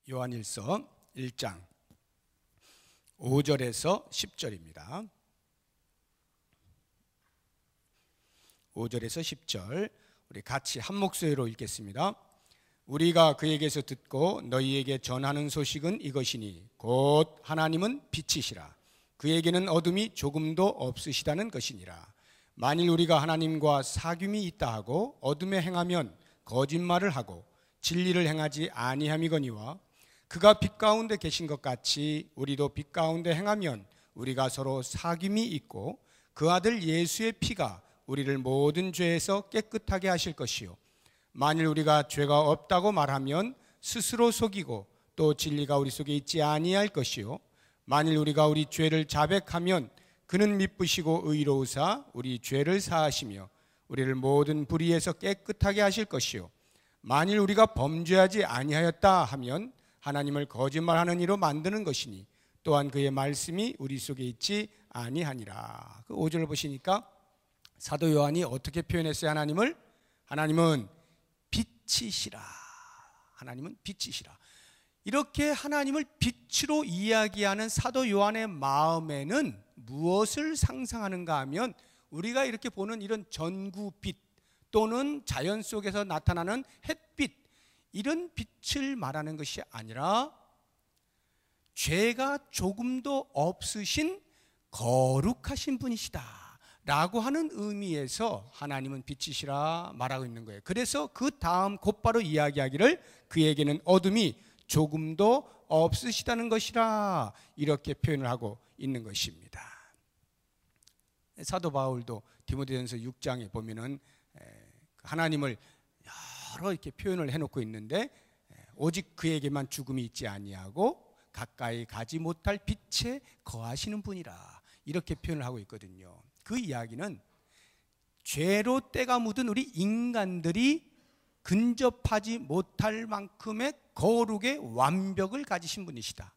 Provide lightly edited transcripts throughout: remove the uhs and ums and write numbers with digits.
요한일서 1장 5절에서 10절입니다. 5절에서 10절 우리 같이 한 목소리로 읽겠습니다. 우리가 그에게서 듣고 너희에게 전하는 소식은 이것이니 곧 하나님은 빛이시라. 그에게는 어둠이 조금도 없으시다는 것이니라. 만일 우리가 하나님과 사귐이 있다 하고 어둠에 행하면 거짓말을 하고 진리를 행하지 아니함이거니와 그가 빛 가운데 계신 것 같이 우리도 빛 가운데 행하면 우리가 서로 사귐이 있고 그 아들 예수의 피가 우리를 모든 죄에서 깨끗하게 하실 것이요 만일 우리가 죄가 없다고 말하면 스스로 속이고 또 진리가 우리 속에 있지 아니할 것이요 만일 우리가 우리 죄를 자백하면 그는 미쁘시고 의로우사 우리 죄를 사하시며 우리를 모든 불의에서 깨끗하게 하실 것이요 만일 우리가 범죄하지 아니하였다 하면 하나님을 거짓말하는 이로 만드는 것이니 또한 그의 말씀이 우리 속에 있지 아니하니라. 그 5절을 보시니까 사도 요한이 어떻게 표현했어요? 하나님은 빛이시라. 하나님은 빛이시라. 이렇게 하나님을 빛으로 이야기하는 사도 요한의 마음에는 무엇을 상상하는가 하면 우리가 이렇게 보는 이런 전구빛 또는 자연 속에서 나타나는 햇빛 이런 빛을 말하는 것이 아니라 죄가 조금도 없으신 거룩하신 분이시다 라고 하는 의미에서 하나님은 빛이시라 말하고 있는 거예요. 그래서 그 다음 곧바로 이야기하기를 그에게는 어둠이 조금도 없으시다는 것이라 이렇게 표현을 하고 있는 것입니다. 사도 바울도 디모데전서 6장에 보면은 하나님을 여러 이렇게 표현을 해놓고 있는데 오직 그에게만 죽음이 있지 아니하고 가까이 가지 못할 빛에 거하시는 분이라 이렇게 표현을 하고 있거든요. 그 이야기는 죄로 때가 묻은 우리 인간들이 근접하지 못할 만큼의 거룩의 완벽을 가지신 분이시다.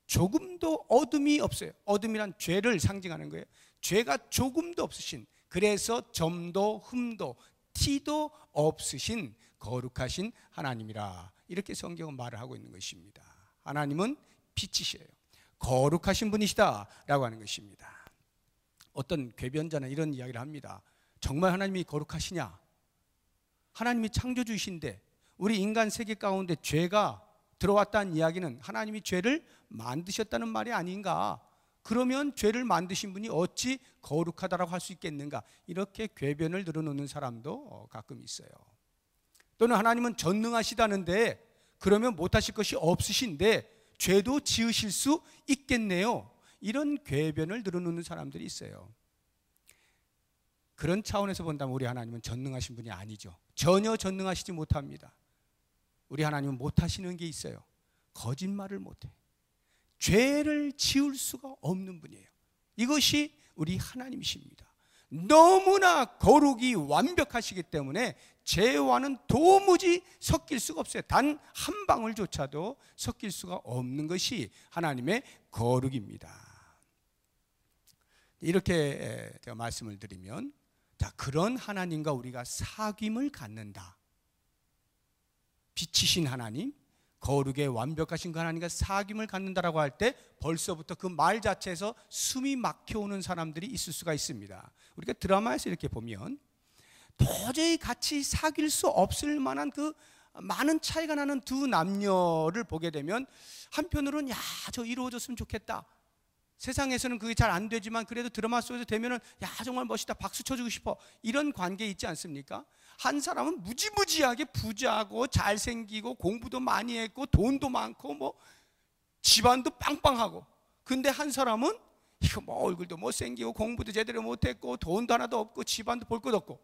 조금도 어둠이 없어요. 어둠이란 죄를 상징하는 거예요. 죄가 조금도 없으신, 그래서 점도 흠도 티도 없으신 거룩하신 하나님이라 이렇게 성경은 말을 하고 있는 것입니다. 하나님은 빛이시에요. 거룩하신 분이시다 라고 하는 것입니다. 어떤 궤변자는 이런 이야기를 합니다. 정말 하나님이 거룩하시냐? 하나님이 창조주이신데 우리 인간 세계 가운데 죄가 들어왔다는 이야기는 하나님이 죄를 만드셨다는 말이 아닌가? 그러면 죄를 만드신 분이 어찌 거룩하다라고 할 수 있겠는가? 이렇게 궤변을 늘어놓는 사람도 가끔 있어요. 또는 하나님은 전능하시다는데 그러면 못하실 것이 없으신데 죄도 지으실 수 있겠네요. 이런 궤변을 늘어놓는 사람들이 있어요. 그런 차원에서 본다면 우리 하나님은 전능하신 분이 아니죠. 전혀 전능하시지 못합니다. 우리 하나님은 못하시는 게 있어요. 거짓말을 못해. 죄를 지을 수가 없는 분이에요. 이것이 우리 하나님이십니다. 너무나 거룩이 완벽하시기 때문에 죄와는 도무지 섞일 수가 없어요. 단 한 방울조차도 섞일 수가 없는 것이 하나님의 거룩입니다. 이렇게 제가 말씀을 드리면 자, 그런 하나님과 우리가 사귐을 갖는다. 빛이신 하나님, 거룩의 완벽하신 그 하나님과 사귐을 갖는다라고 할 때 벌써부터 그 말 자체에서 숨이 막혀오는 사람들이 있을 수가 있습니다. 우리가 드라마에서 이렇게 보면 도저히 같이 사귈 수 없을 만한 그 많은 차이가 나는 두 남녀를 보게 되면 한편으로는 저 이루어졌으면 좋겠다. 세상에서는 그게 잘 안 되지만 그래도 드라마 속에서 되면은 정말 멋있다, 박수 쳐주고 싶어, 이런 관계 있지 않습니까? 한 사람은 무지무지하게 부자고 잘생기고 공부도 많이 했고 돈도 많고 뭐 집안도 빵빵하고, 근데 한 사람은 이거 뭐 얼굴도 못생기고 공부도 제대로 못했고 돈도 하나도 없고 집안도 볼 것 없고,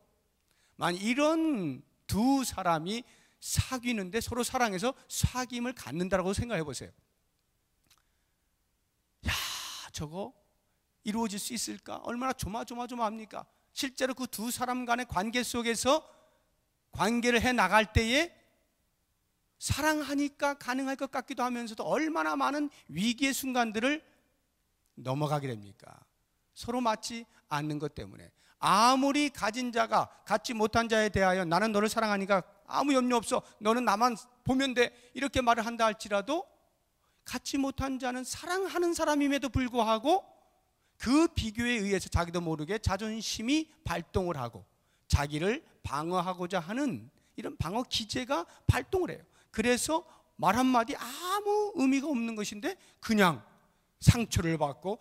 만약 이런 두 사람이 사귀는데 서로 사랑해서 사귐을 갖는다라고 생각해 보세요. 저거 이루어질 수 있을까? 얼마나 조마조마합니까? 실제로 그 두 사람 간의 관계 속에서 관계를 해 나갈 때에 사랑하니까 가능할 것 같기도 하면서도 얼마나 많은 위기의 순간들을 넘어가게 됩니까? 서로 맞지 않는 것 때문에. 아무리 가진 자가 갖지 못한 자에 대하여 나는 너를 사랑하니까 아무 염려 없어. 너는 나만 보면 돼. 이렇게 말을 한다 할지라도 갖지 못한 자는 사랑하는 사람임에도 불구하고 그 비교에 의해서 자기도 모르게 자존심이 발동을 하고 자기를 방어하고자 하는 이런 방어 기제가 발동을 해요. 그래서 말 한마디 아무 의미가 없는 것인데 그냥 상처를 받고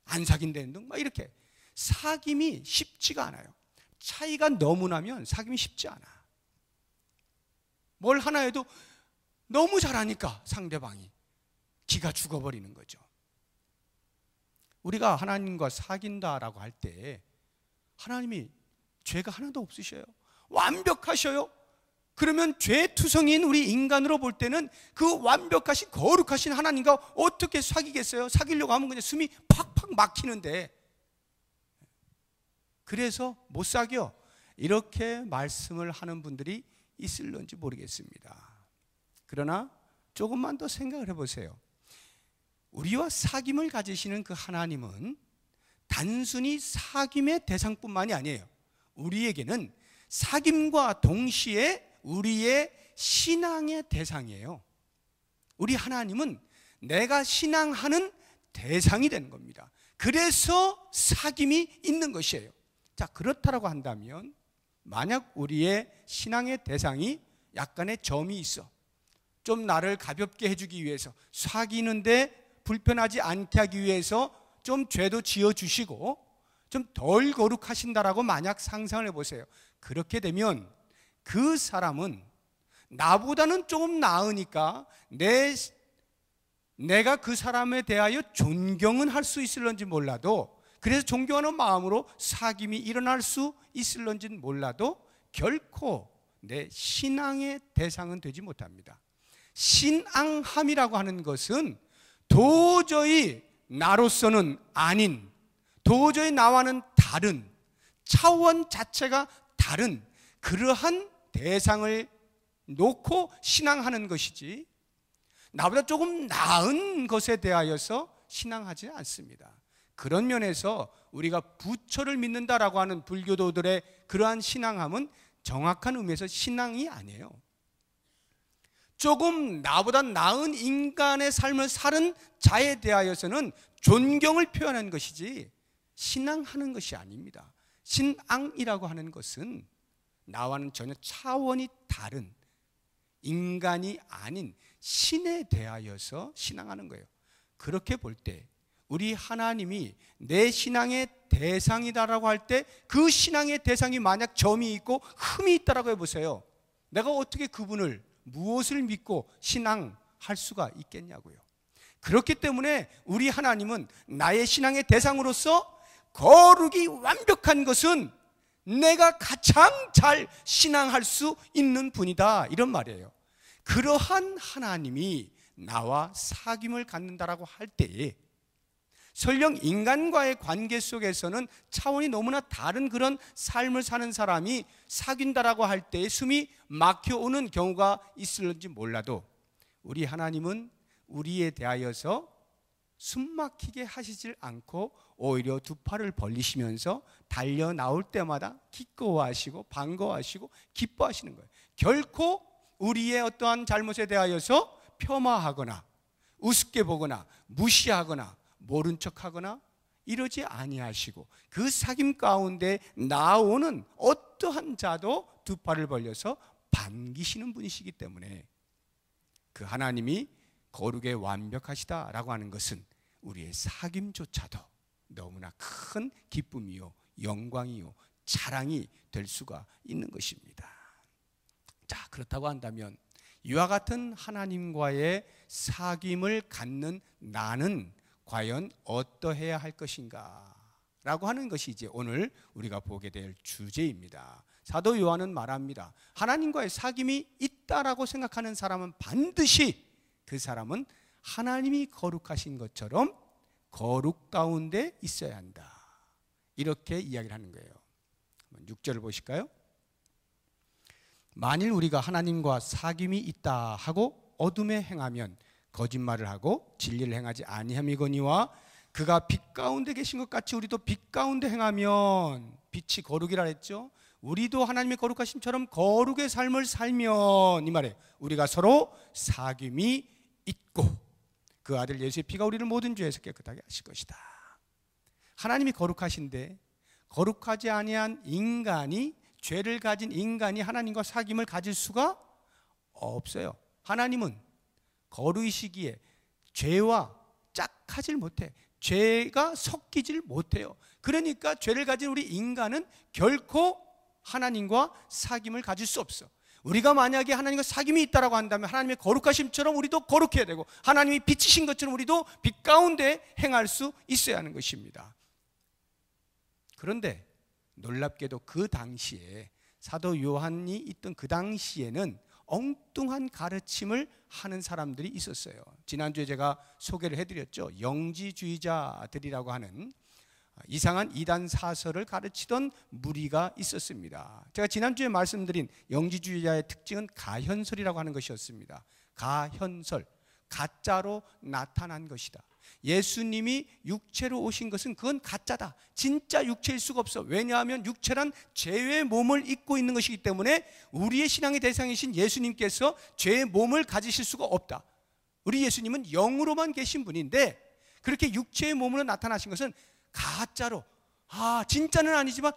안 사귄다는 등 막 이렇게. 사귐이 쉽지가 않아요. 차이가 너무 나면 사귐이 쉽지 않아. 뭘 하나 해도 너무 잘하니까 상대방이 기가 죽어버리는 거죠. 우리가 하나님과 사귄다라고 할 때 하나님이 죄가 하나도 없으셔요. 완벽하셔요. 그러면 죄투성인 우리 인간으로 볼 때는 그 완벽하신 거룩하신 하나님과 어떻게 사귀겠어요? 사귀려고 하면 그냥 숨이 팍팍 막히는데, 그래서 못 사겨, 이렇게 말씀을 하는 분들이 있을런지 모르겠습니다. 그러나 조금만 더 생각을 해보세요. 우리와 사귐을 가지시는 그 하나님은 단순히 사귐의 대상뿐만이 아니에요. 우리에게는 사귐과 동시에 우리의 신앙의 대상이에요. 우리 하나님은 내가 신앙하는 대상이 되는 겁니다. 그래서 사귐이 있는 것이에요. 자, 그렇다라고 한다면 만약 우리의 신앙의 대상이 약간의 점이 있어, 좀 나를 가볍게 해주기 위해서, 사귀는데 불편하지 않게 하기 위해서 좀 죄도 지어주시고 좀 덜 거룩하신다라고 만약 상상을 해보세요. 그렇게 되면 그 사람은 나보다는 조금 나으니까 내가 그 사람에 대하여 존경은 할 수 있을런지 몰라도, 그래서 존경하는 마음으로 사귐이 일어날 수 있을런지는 몰라도 결코 내 신앙의 대상은 되지 못합니다. 신앙함이라고 하는 것은 도저히 나로서는 아닌, 도저히 나와는 다른, 차원 자체가 다른 그러한 대상을 놓고 신앙하는 것이지, 나보다 조금 나은 것에 대하여서 신앙하지 않습니다. 그런 면에서 우리가 부처를 믿는다라고 하는 불교도들의 그러한 신앙함은 정확한 의미에서 신앙이 아니에요. 조금 나보다 나은 인간의 삶을 사는 자에 대하여서는 존경을 표현하는 것이지 신앙하는 것이 아닙니다. 신앙이라고 하는 것은 나와는 전혀 차원이 다른 인간이 아닌 신에 대하여서 신앙하는 거예요. 그렇게 볼 때 우리 하나님이 내 신앙의 대상이다라고 할 때 그 신앙의 대상이 만약 점이 있고 흠이 있다라고 해보세요. 내가 어떻게 그분을, 무엇을 믿고 신앙할 수가 있겠냐고요. 그렇기 때문에 우리 하나님은 나의 신앙의 대상으로서 거룩이 완벽한 것은 내가 가장 잘 신앙할 수 있는 분이다, 이런 말이에요. 그러한 하나님이 나와 사귐을 갖는다라고 할 때에 설령 인간과의 관계 속에서는 차원이 너무나 다른 그런 삶을 사는 사람이 사귄다라고 할 때에 숨이 막혀오는 경우가 있을지 몰라도 우리 하나님은 우리에 대하여서 숨 막히게 하시질 않고 오히려 두 팔을 벌리시면서 달려 나올 때마다 기꺼워하시고 반가워하시고 기뻐하시는 거예요. 결코 우리의 어떠한 잘못에 대하여서 폄하하거나 우습게 보거나 무시하거나 모른 척하거나 이러지 아니하시고 그 사귐 가운데 나오는 어떠한 자도 두 팔을 벌려서 반기시는 분이시기 때문에 그 하나님이 거룩에 완벽하시다라고 하는 것은 우리의 사귐조차도 너무나 큰 기쁨이요 영광이요 자랑이 될 수가 있는 것입니다. 자, 그렇다고 한다면 이와 같은 하나님과의 사귐을 갖는 나는 과연 어떠해야 할 것인가 라고 하는 것이 이제 오늘 우리가 보게 될 주제입니다. 사도 요한은 말합니다. 하나님과의 사귐이 있다라고 생각하는 사람은 반드시 그 사람은 하나님이 거룩하신 것처럼 거룩 가운데 있어야 한다, 이렇게 이야기를 하는 거예요. 6절을 보실까요? 만일 우리가 하나님과 사귐이 있다 하고 어둠에 행하면 거짓말을 하고 진리를 행하지 아니함이거니와 그가 빛 가운데 계신 것 같이 우리도 빛 가운데 행하면, 빛이 거룩이라 했죠. 우리도 하나님의 거룩하심처럼 거룩의 삶을 살면, 이 말에 우리가 서로 사귐이 있고 그 아들 예수의 피가 우리를 모든 죄에서 깨끗하게 하실 것이다. 하나님이 거룩하신데 거룩하지 아니한 인간이, 죄를 가진 인간이 하나님과 사귐을 가질 수가 없어요. 하나님은 거룩이시기에 죄와 짝하질 못해. 죄가 섞이질 못해요. 그러니까 죄를 가진 우리 인간은 결코 하나님과 사귐을 가질 수 없어. 우리가 만약에 하나님과 사귐이 있다고 한다면 하나님의 거룩하심처럼 우리도 거룩해야 되고, 하나님이 빛이신 것처럼 우리도 빛 가운데 행할 수 있어야 하는 것입니다. 그런데 놀랍게도 그 당시에, 사도 요한이 있던 그 당시에는 엉뚱한 가르침을 하는 사람들이 있었어요. 지난주에 제가 소개를 해드렸죠. 영지주의자들이라고 하는 이상한 이단 사설을 가르치던 무리가 있었습니다. 제가 지난주에 말씀드린 영지주의자의 특징은 가현설이라고 하는 것이었습니다. 가현설, 가짜로 나타난 것이다. 예수님이 육체로 오신 것은 그건 가짜다. 진짜 육체일 수가 없어. 왜냐하면 육체란 죄의 몸을 입고 있는 것이기 때문에 우리의 신앙의 대상이신 예수님께서 죄의 몸을 가지실 수가 없다. 우리 예수님은 영으로만 계신 분인데 그렇게 육체의 몸으로 나타나신 것은 가짜로, 진짜는 아니지만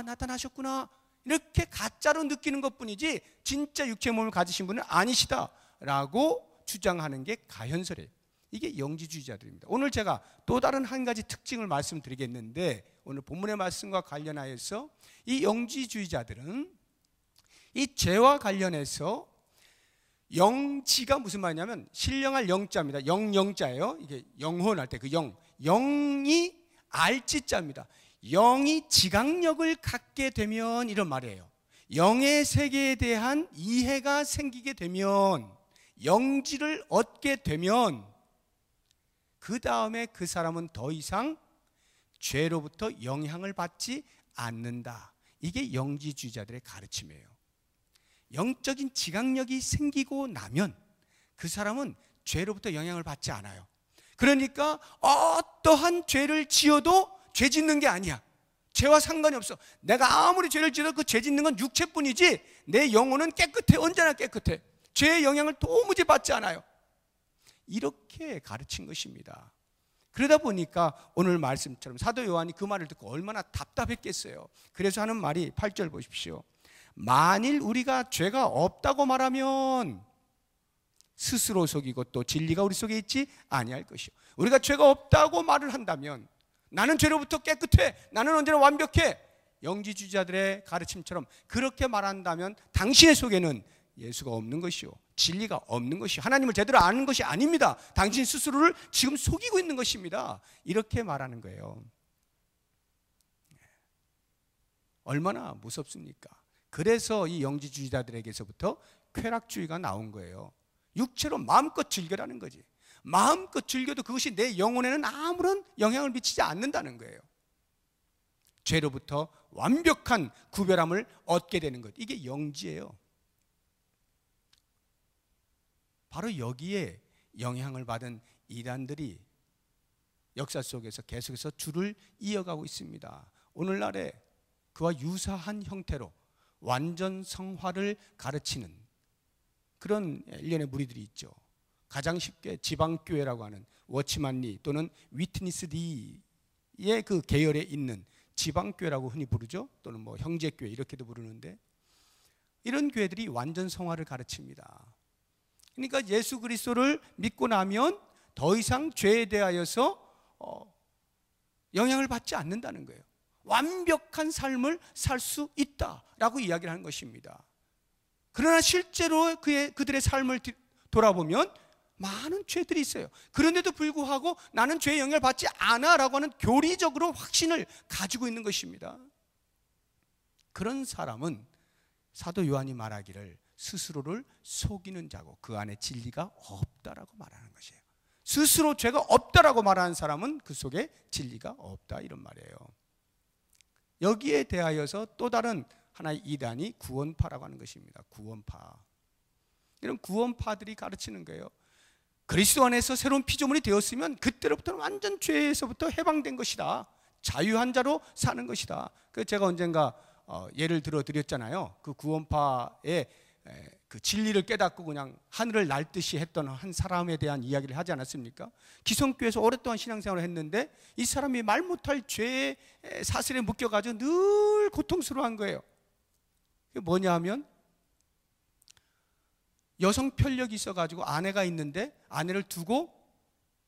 나타나셨구나, 이렇게 가짜로 느끼는 것뿐이지 진짜 육체의 몸을 가지신 분은 아니시다라고 주장하는 게 가현설이에요. 이게 영지주의자들입니다. 오늘 제가 또 다른 한 가지 특징을 말씀드리겠는데, 오늘 본문의 말씀과 관련하여서 이 영지주의자들은 이 죄와 관련해서 영지가 무슨 말이냐면 신령할 영자입니다. 영자예요. 이게 영혼할 때 그 영이 알지자입니다. 영이 지각력을 갖게 되면, 이런 말이에요. 영의 세계에 대한 이해가 생기게 되면, 영지를 얻게 되면 그 다음에 그 사람은 더 이상 죄로부터 영향을 받지 않는다. 이게 영지주의자들의 가르침이에요. 영적인 지각력이 생기고 나면 그 사람은 죄로부터 영향을 받지 않아요. 그러니까 어떠한 죄를 지어도 죄 짓는 게 아니야. 죄와 상관이 없어. 내가 아무리 죄를 지어도 그 죄 짓는 건 육체뿐이지 내 영혼은 깨끗해. 언제나 깨끗해. 죄의 영향을 도무지 받지 않아요. 이렇게 가르친 것입니다. 그러다 보니까 오늘 말씀처럼 사도 요한이 그 말을 듣고 얼마나 답답했겠어요. 그래서 하는 말이 8절 보십시오. 만일 우리가 죄가 없다고 말하면 스스로 속이고 또 진리가 우리 속에 있지 아니할 것이요. 우리가 죄가 없다고 말을 한다면, 나는 죄로부터 깨끗해, 나는 언제나 완벽해, 영지주의자들의 가르침처럼 그렇게 말한다면 당신의 속에는 예수가 없는 것이요, 진리가 없는 것이요, 하나님을 제대로 아는 것이 아닙니다. 당신 스스로를 지금 속이고 있는 것입니다. 이렇게 말하는 거예요. 얼마나 무섭습니까? 그래서 이 영지주의자들에게서부터 쾌락주의가 나온 거예요. 육체로 마음껏 즐겨라는 거지. 마음껏 즐겨도 그것이 내 영혼에는 아무런 영향을 미치지 않는다는 거예요. 죄로부터 완벽한 구별함을 얻게 되는 것, 이게 영지예요. 바로 여기에 영향을 받은 이단들이 역사 속에서 계속해서 줄을 이어가고 있습니다. 오늘날에 그와 유사한 형태로 완전 성화를 가르치는 그런 일련의 무리들이 있죠. 가장 쉽게 지방교회라고 하는 워치만 리 또는 위트니스 리의 그 계열에 있는 지방교회라고 흔히 부르죠. 또는 뭐 형제교회 이렇게도 부르는데, 이런 교회들이 완전 성화를 가르칩니다. 그러니까 예수 그리스도를 믿고 나면 더 이상 죄에 대하여서 영향을 받지 않는다는 거예요. 완벽한 삶을 살 수 있다라고 이야기를 하는 것입니다. 그러나 실제로 그들의 삶을 돌아보면 많은 죄들이 있어요. 그런데도 불구하고 나는 죄의 영향을 받지 않아 라고 하는 교리적으로 확신을 가지고 있는 것입니다. 그런 사람은 사도 요한이 말하기를 스스로를 속이는 자고 그 안에 진리가 없다라고 말하는 것이에요. 스스로 죄가 없다라고 말하는 사람은 그 속에 진리가 없다, 이런 말이에요. 여기에 대하여서 또 다른 하나의 이단이 구원파라고 하는 것입니다. 구원파. 이런 구원파들이 가르치는 거예요. 그리스도 안에서 새로운 피조물이 되었으면 그때로부터는 완전 죄에서부터 해방된 것이다. 자유한 자로 사는 것이다. 제가 언젠가 예를 들어 드렸잖아요. 그 구원파의 그 진리를 깨닫고 그냥 하늘을 날듯이 했던 한 사람에 대한 이야기를 하지 않았습니까? 기성교에서 오랫동안 신앙생활을 했는데 이 사람이 말 못할 죄의 사슬에 묶여가지고 늘 고통스러워한 거예요. 그게 뭐냐 하면 여성 편력이 있어가지고 아내가 있는데 아내를 두고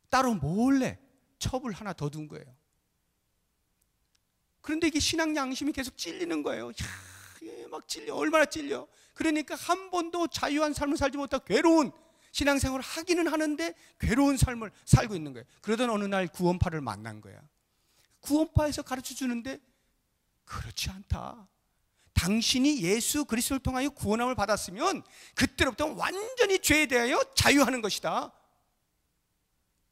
따로 몰래 첩을 하나 더 둔 거예요. 그런데 이게 신앙 양심이 계속 찔리는 거예요. 이야, 막 찔려. 얼마나 찔려. 그러니까 한 번도 자유한 삶을 살지 못하고 괴로운 신앙생활을 하기는 하는데 괴로운 삶을 살고 있는 거예요. 그러던 어느 날 구원파를 만난 거야. 구원파에서 가르쳐 주는데 그렇지 않다. 당신이 예수 그리스도를 통하여 구원함을 받았으면 그때로부터 완전히 죄에 대하여 자유하는 것이다.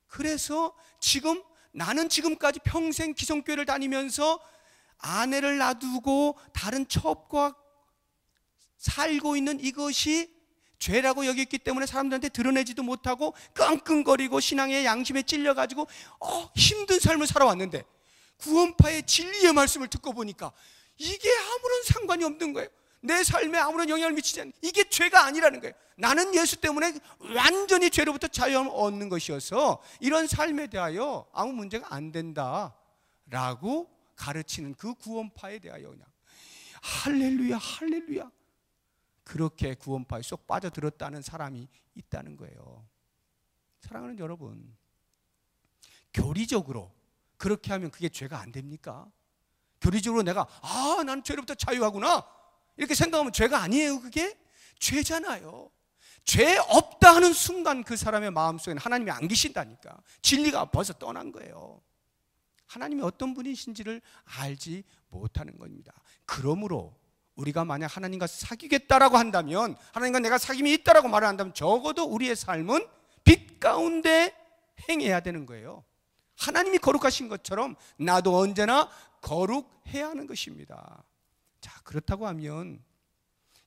그래서 지금 나는 지금까지 평생 기성교회를 다니면서 아내를 놔두고 다른 첩과 살고 있는 이것이 죄라고 여겼기 때문에 사람들한테 드러내지도 못하고 끙끙거리고 신앙의 양심에 찔려가지고 힘든 삶을 살아왔는데 구원파의 진리의 말씀을 듣고 보니까 이게 아무런 상관이 없는 거예요. 내 삶에 아무런 영향을 미치지 않는, 이게 죄가 아니라는 거예요. 나는 예수 때문에 완전히 죄로부터 자유함을 얻는 것이어서 이런 삶에 대하여 아무 문제가 안 된다라고 가르치는 그 구원파에 대하여 그냥 할렐루야 할렐루야 그렇게 구원파에 쏙 빠져들었다는 사람이 있다는 거예요. 사랑하는 여러분, 교리적으로 그렇게 하면 그게 죄가 안 됩니까? 교리적으로 내가 나는 죄로부터 자유하구나 이렇게 생각하면 죄가 아니에요. 그게 죄잖아요. 죄 없다 하는 순간 그 사람의 마음속에는 하나님이 안 계신다니까. 진리가 벌써 떠난 거예요. 하나님이 어떤 분이신지를 알지 못하는 겁니다. 그러므로 우리가 만약 하나님과 사귀겠다라고 한다면, 하나님과 내가 사귐이 있다라고 말을 한다면 적어도 우리의 삶은 빛 가운데 행해야 되는 거예요. 하나님이 거룩하신 것처럼 나도 언제나 거룩해야 하는 것입니다. 자, 그렇다고 하면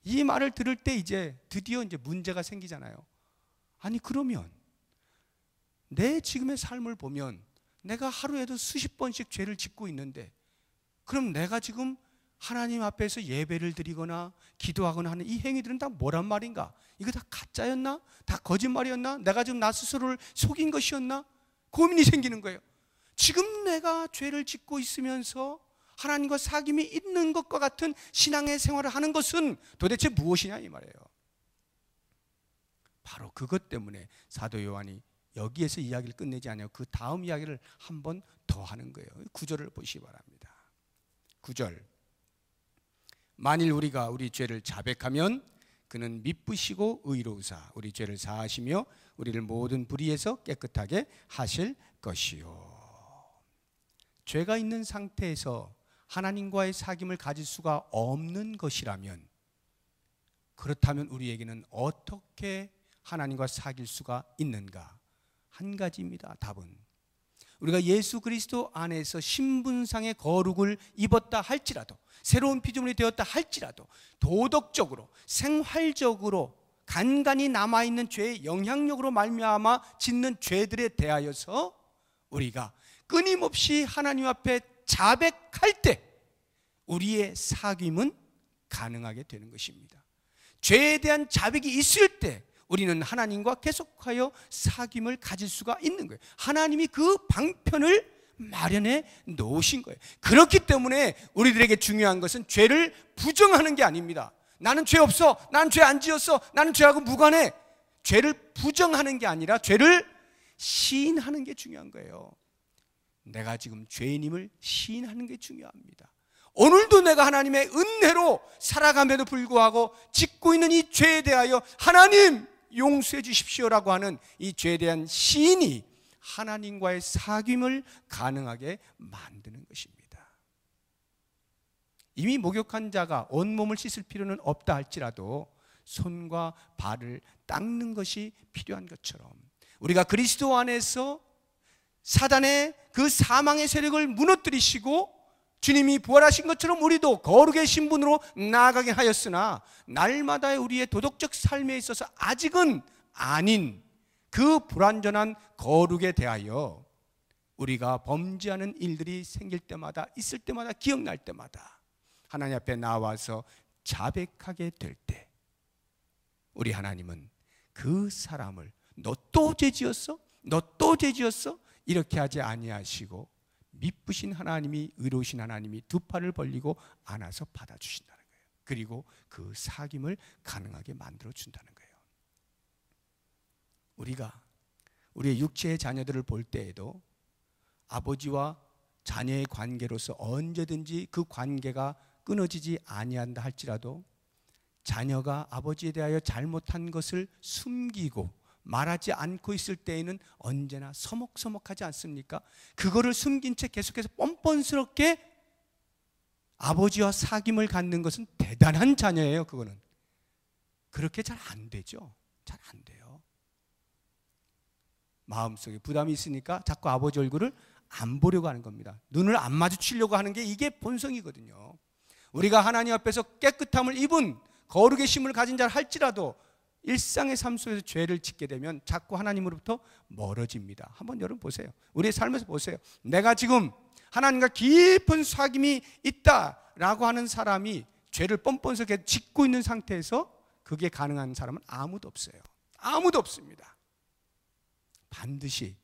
이 말을 들을 때 이제 드디어 이제 문제가 생기잖아요. 아니 그러면 내 지금의 삶을 보면 내가 하루에도 수십 번씩 죄를 짓고 있는데, 그럼 내가 지금 하나님 앞에서 예배를 드리거나 기도하거나 하는 이 행위들은 다 뭐란 말인가? 이거 다 가짜였나? 다 거짓말이었나? 내가 지금 나 스스로를 속인 것이었나? 고민이 생기는 거예요. 지금 내가 죄를 짓고 있으면서 하나님과 사귐이 있는 것과 같은 신앙의 생활을 하는 것은 도대체 무엇이냐 이 말이에요. 바로 그것 때문에 사도 요한이 여기에서 이야기를 끝내지 않아요. 그 다음 이야기를 한 번 더 하는 거예요. 9절을 보시기 바랍니다. 9절. 만일 우리가 우리 죄를 자백하면 그는 미쁘시고 의로우사 우리 죄를 사하시며 우리를 모든 불의에서 깨끗하게 하실 것이요. 죄가 있는 상태에서 하나님과의 사귐을 가질 수가 없는 것이라면, 그렇다면 우리에게는 어떻게 하나님과 사귈 수가 있는가? 한 가지입니다. 답은 우리가 예수 그리스도 안에서 신분상의 거룩을 입었다 할지라도, 새로운 피조물이 되었다 할지라도 도덕적으로 생활적으로 간간히 남아있는 죄의 영향력으로 말미암아 짓는 죄들에 대하여서 우리가 끊임없이 하나님 앞에 자백할 때 우리의 사귐은 가능하게 되는 것입니다. 죄에 대한 자백이 있을 때 우리는 하나님과 계속하여 사귐을 가질 수가 있는 거예요. 하나님이 그 방편을 마련해 놓으신 거예요. 그렇기 때문에 우리들에게 중요한 것은 죄를 부정하는 게 아닙니다. 나는 죄 없어, 나는 죄 안 지었어, 나는 죄하고 무관해. 죄를 부정하는 게 아니라 죄를 시인하는 게 중요한 거예요. 내가 지금 죄인임을 시인하는 게 중요합니다. 오늘도 내가 하나님의 은혜로 살아감에도 불구하고 짓고 있는 이 죄에 대하여 하나님 용서해 주십시오라고 하는 이 죄에 대한 시인이 하나님과의 사귐을 가능하게 만드는 것입니다. 이미 목욕한 자가 온몸을 씻을 필요는 없다 할지라도 손과 발을 닦는 것이 필요한 것처럼 우리가 그리스도 안에서 사단의 그 사망의 세력을 무너뜨리시고 주님이 부활하신 것처럼 우리도 거룩의 신분으로 나아가긴 하였으나 날마다의 우리의 도덕적 삶에 있어서 아직은 아닌 그 불완전한 거룩에 대하여 우리가 범죄하는 일들이 생길 때마다, 있을 때마다, 기억날 때마다 하나님 앞에 나와서 자백하게 될 때 우리 하나님은 그 사람을 너 또 죄지었어? 너 또 죄지었어? 이렇게 하지 아니하시고 미쁘신 하나님이, 의로우신 하나님이 두 팔을 벌리고 안아서 받아주신다는 거예요. 그리고 그 사귐을 가능하게 만들어 준다는 거예요. 우리가 우리의 육체의 자녀들을 볼 때에도 아버지와 자녀의 관계로서 언제든지 그 관계가 끊어지지 아니한다 할지라도 자녀가 아버지에 대하여 잘못한 것을 숨기고 말하지 않고 있을 때에는 언제나 서먹서먹하지 않습니까? 그거를 숨긴 채 계속해서 뻔뻔스럽게 아버지와 사귐을 갖는 것은 대단한 자녀예요. 그거는 그렇게 잘 안 되죠. 잘 안 돼요. 마음속에 부담이 있으니까 자꾸 아버지 얼굴을 안 보려고 하는 겁니다. 눈을 안 마주치려고 하는 게 이게 본성이거든요. 우리가 하나님 앞에서 깨끗함을 입은 거룩의 심을 가진 자를 할지라도 일상의 삶 속에서 죄를 짓게 되면 자꾸 하나님으로부터 멀어집니다. 한번 여러분 보세요. 우리의 삶에서 보세요. 내가 지금 하나님과 깊은 사귐이 있다라고 하는 사람이 죄를 뻔뻔스럽게 짓고 있는 상태에서 그게 가능한 사람은 아무도 없어요. 아무도 없습니다. 반드시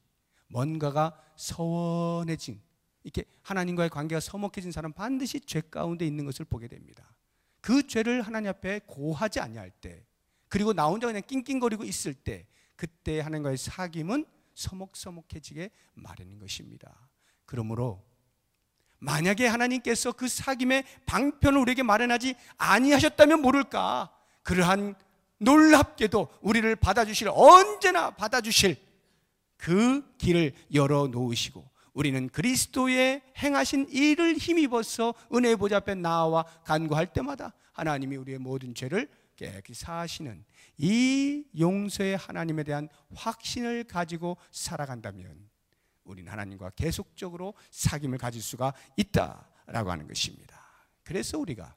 뭔가가 서원해진, 이렇게 하나님과의 관계가 서먹해진 사람은 반드시 죄 가운데 있는 것을 보게 됩니다. 그 죄를 하나님 앞에 고하지 아니할 때, 그리고 나 혼자 그냥 낑낑거리고 있을 때, 그때 하나님과의 사귐은 서먹서먹해지게 마련인 것입니다. 그러므로 만약에 하나님께서 그 사귐의 방편을 우리에게 마련하지 아니하셨다면 모를까, 그러한 놀랍게도 우리를 받아주실, 언제나 받아주실 그 길을 열어놓으시고 우리는 그리스도의 행하신 일을 힘입어서 은혜의 보좌 앞에 나와 간구할 때마다 하나님이 우리의 모든 죄를 깨끗이 사하시는 이 용서의 하나님에 대한 확신을 가지고 살아간다면 우리는 하나님과 계속적으로 사귐을 가질 수가 있다라고 하는 것입니다. 그래서 우리가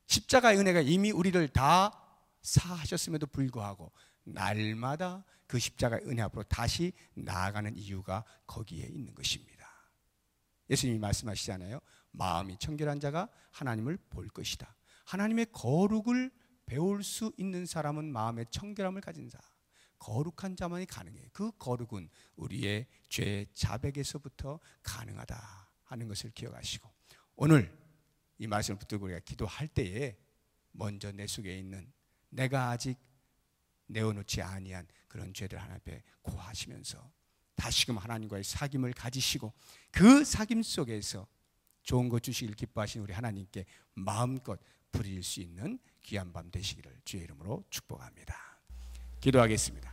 십자가의 은혜가 이미 우리를 다 사하셨음에도 불구하고 날마다 그 십자가의 은혜 앞으로 다시 나아가는 이유가 거기에 있는 것입니다. 예수님이 말씀하시잖아요. 마음이 청결한 자가 하나님을 볼 것이다. 하나님의 거룩을 배울 수 있는 사람은 마음의 청결함을 가진 자, 거룩한 자만이 가능해요. 그 거룩은 우리의 죄 자백에서부터 가능하다 하는 것을 기억하시고, 오늘 이 말씀을 붙들고 우리가 기도할 때에 먼저 내 속에 있는 내가 아직 내어놓지 아니한 그런 죄들 하나님 앞에 고하시면서 다시금 하나님과의 사귐을 가지시고 그 사귐 속에서 좋은 것 주시길 기뻐하신 우리 하나님께 마음껏 부릴 수 있는 귀한 밤 되시기를 주의 이름으로 축복합니다. 기도하겠습니다.